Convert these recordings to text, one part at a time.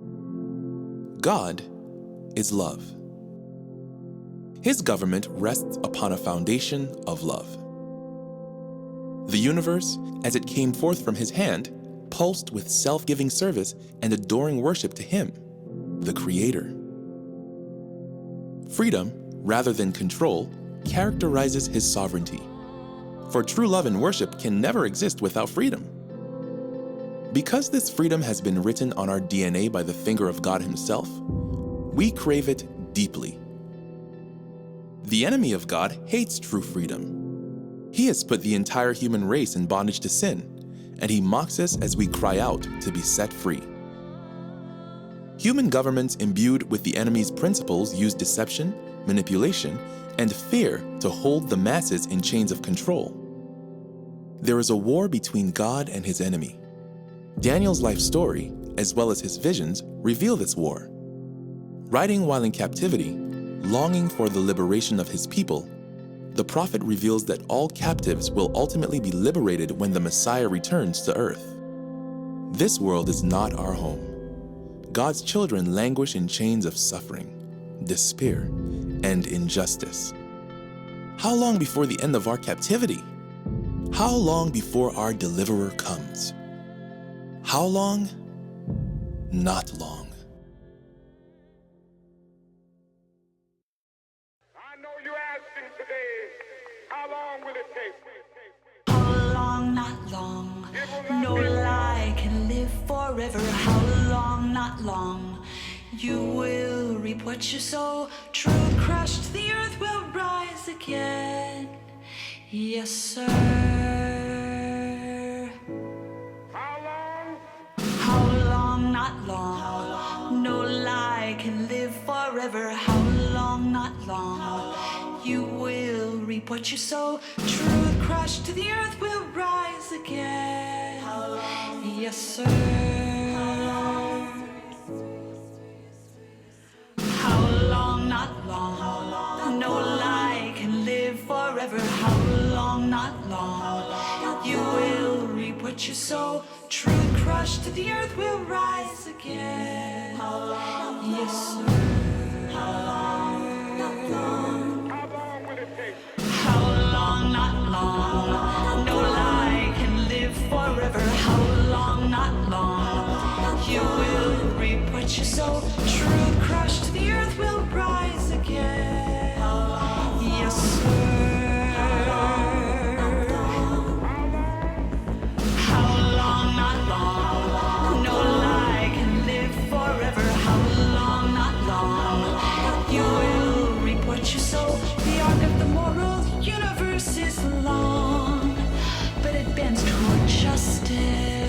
God is love. His government rests upon a foundation of love. The universe, as it came forth from his hand, pulsed with self-giving service and adoring worship to him, the Creator. Freedom, rather than control, characterizes his sovereignty. For true love and worship can never exist without freedom. Because this freedom has been written on our DNA by the finger of God himself, we crave it deeply. The enemy of God hates true freedom. He has put the entire human race in bondage to sin, and he mocks us as we cry out to be set free. Human governments imbued with the enemy's principles use deception, manipulation, and fear to hold the masses in chains of control. There is a war between God and his enemy. Daniel's life story, as well as his visions, reveal this war. Writing while in captivity, longing for the liberation of his people, the prophet reveals that all captives will ultimately be liberated when the Messiah returns to earth. This world is not our home. God's children languish in chains of suffering, despair, and injustice. How long before the end of our captivity? How long before our deliverer comes? How long? Not long. I know you're asking today, how long will it take? How long, not long. No lie can live forever. How long, not long. You will reap what you sow. Truth crushed, the earth will rise again. Yes, sir. How long? How long, not long. No lie can live forever. How long, not long. You will reap what you sow. Truth crushed, the earth will rise again. Yes, sir. How long, not long. No lie can live forever. How long, not long. You will reap what you sow. Truth crushed, the earth will rise again. Yes, sir. How long will it take? How long, not long. No lie can live forever. How long, not long. You will reap what you sow. Truth crushed, the earth will rise again. Yes, sir. How long, not long. No lie can live forever. How long, not long. You will reap what you sow. The arc of the moral universe is long, but it bends toward justice.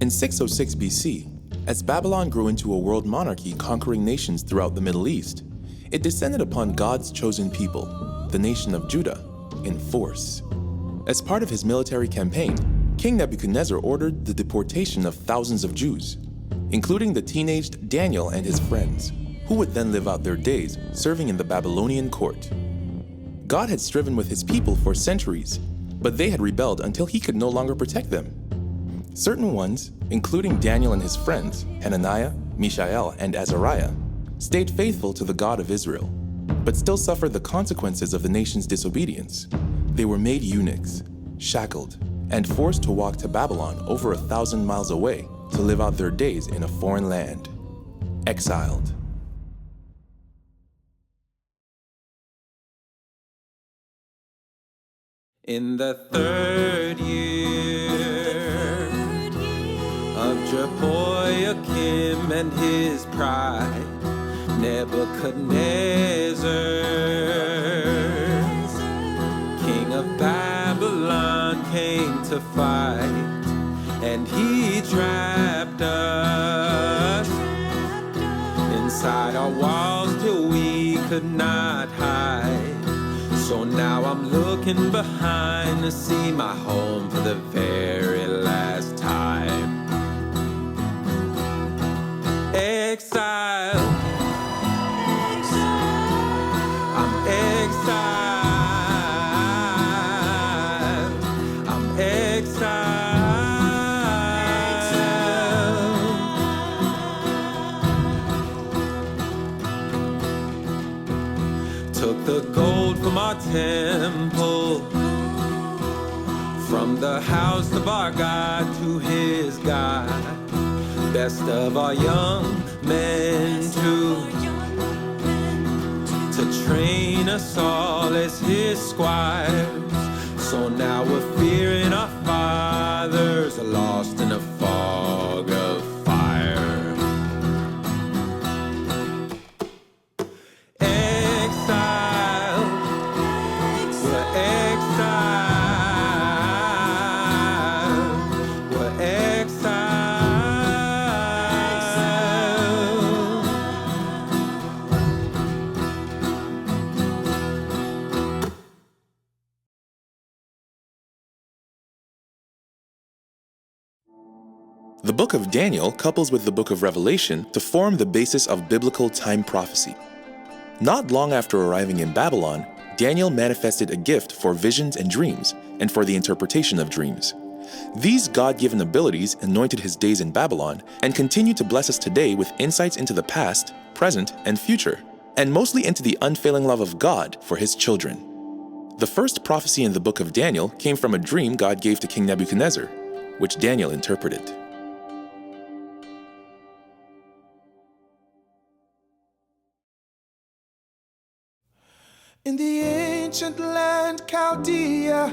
In 606 BC, as Babylon grew into a world monarchy conquering nations throughout the Middle East, it descended upon God's chosen people, the nation of Judah, in force. As part of his military campaign, King Nebuchadnezzar ordered the deportation of thousands of Jews, including the teenaged Daniel and his friends, who would then live out their days serving in the Babylonian court. God had striven with his people for centuries, but they had rebelled until he could no longer protect them. Certain ones, including Daniel and his friends, Hananiah, Mishael, and Azariah, stayed faithful to the God of Israel, but still suffered the consequences of the nation's disobedience. They were made eunuchs, shackled, and forced to walk to Babylon over 1,000 miles away to live out their days in a foreign land, exiled. In the third year of Jehoiakim and his pride, Nebuchadnezzar, king of Babylon, came to fight, and he trapped us inside our walls till we could not hide. So now I'm looking behind to see my home for the very last time. Exile gold from our temple, from the house of our God to his God, best of our young men to train us all as his squires. So now we're fearing our fathers, lost in a fog of fire. Exile, we're exile, we're exile. The book of Daniel couples with the book of Revelation to form the basis of biblical time prophecy. Not long after arriving in Babylon, Daniel manifested a gift for visions and dreams, and for the interpretation of dreams. These God-given abilities anointed his days in Babylon and continue to bless us today with insights into the past, present, and future, and mostly into the unfailing love of God for his children. The first prophecy in the book of Daniel came from a dream God gave to King Nebuchadnezzar, which Daniel interpreted. In the ancient land Chaldea,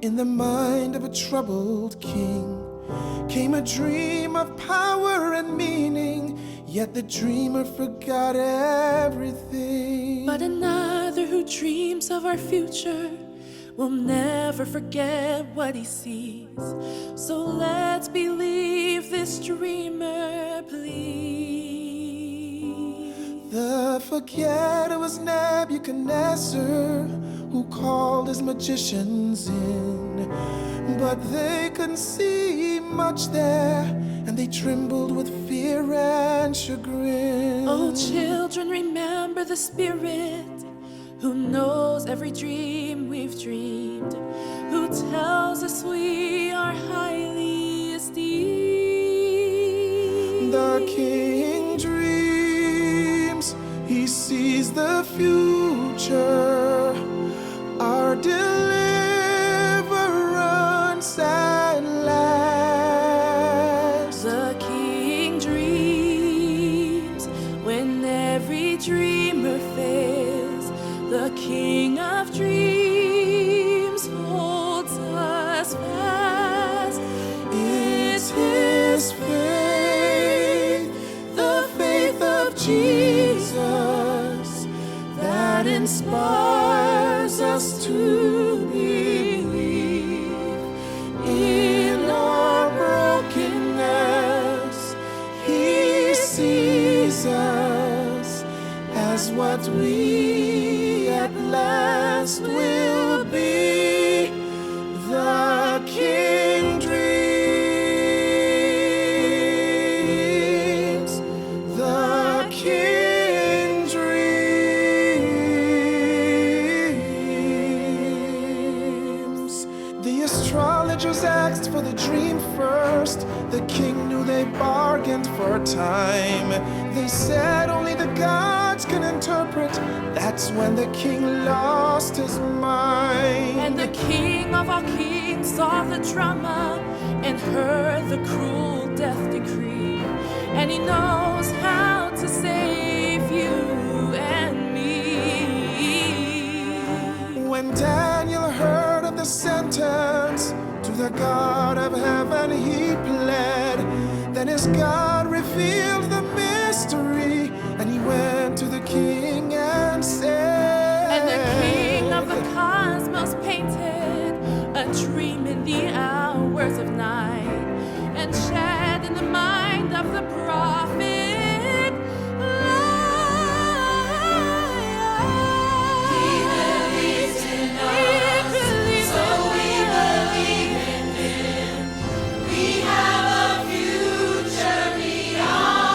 in the mind of a troubled king, came a dream of power and meaning, yet the dreamer forgot everything. But another who dreams of our future will never forget what he sees. So let's believe this dreamer, please. The forgetter was Nebuchadnezzar, who called his magicians in. But they couldn't see much there, and they trembled with fear and chagrin. Oh, children, remember the Spirit, who knows every dream we've dreamed, who tells us we are highly esteemed. The King dreams, he sees the future, our deliverance at last. The King dreams when every dreamer fails. The King of dreams holds us fast. It's his faith, the faith of Jesus, that inspires us to believe. In our brokenness, he sees us as what we at last will be. The King dreams, the King dreams. The astrologers asked for the dream first. The king knew they bargained for time. They said only the gods can interpret. That's when the king lost his mind. And the King of all kings saw the drama and heard the cruel death decree. And he knows how to save you and me. When Daniel heard of the sentence, to the God of heaven he pled. Then his God revealed the mystery, and he went to the king and said, And the King of the cosmos painted a dream in the hours of night, and shed in the mind of the prophet We have a future beyond.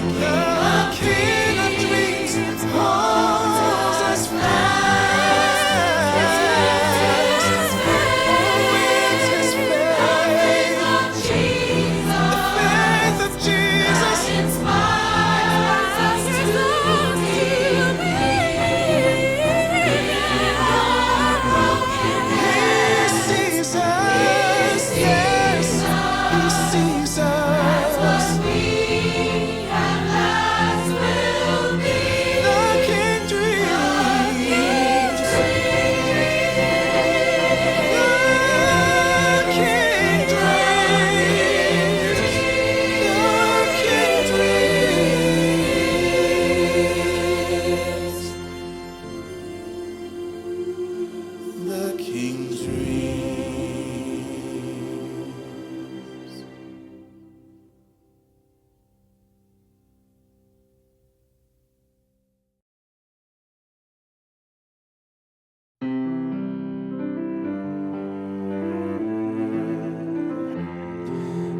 The King of Dreams holds us fast. With his faith, the faith of Jesus inspires us to believe. He sees us, yes, he sees us. The King dreams. The King dreams. The King dreams. The King dreams.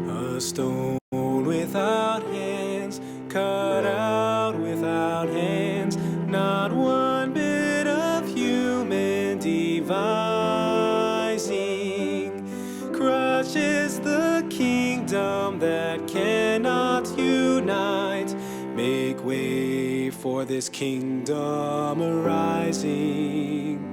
A stone without hands, cut out without hands, not one bit of human devising, crushes the kingdom that cannot unite. Make way for this kingdom arising.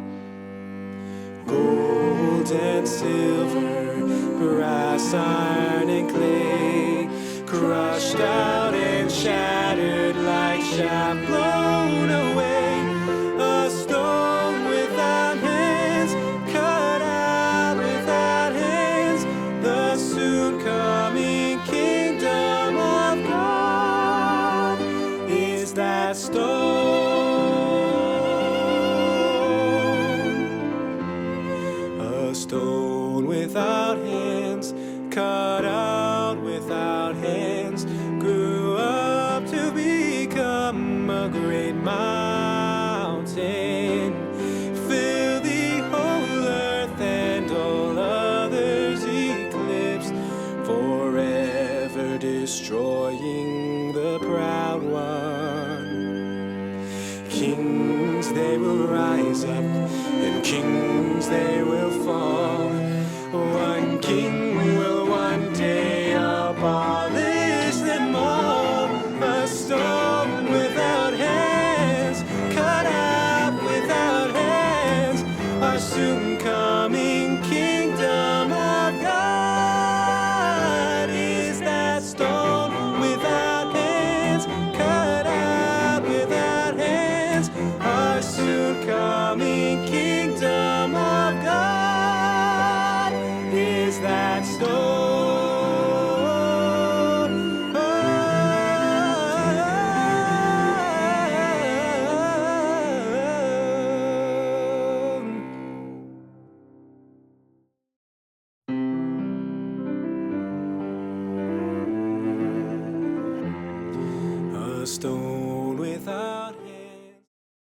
Gold and silver, brass, iron, and clay, crushed out and shattered like chaff blown away. A stone without hands, cut out without hands, the soon coming kingdom of God is that stone. A stone without hands, cut out without hands, grew up to become a great mountain. Fill the whole earth and all others eclipsed, forever destroying the proud one. Kings they will rise up, and kings they will fall. One king will one day abolish them all. A stone without hands, cut out without hands, our soon coming kingdom of God is that stone without hands, cut out without hands, our soon coming kingdom of God is that stone. A stone without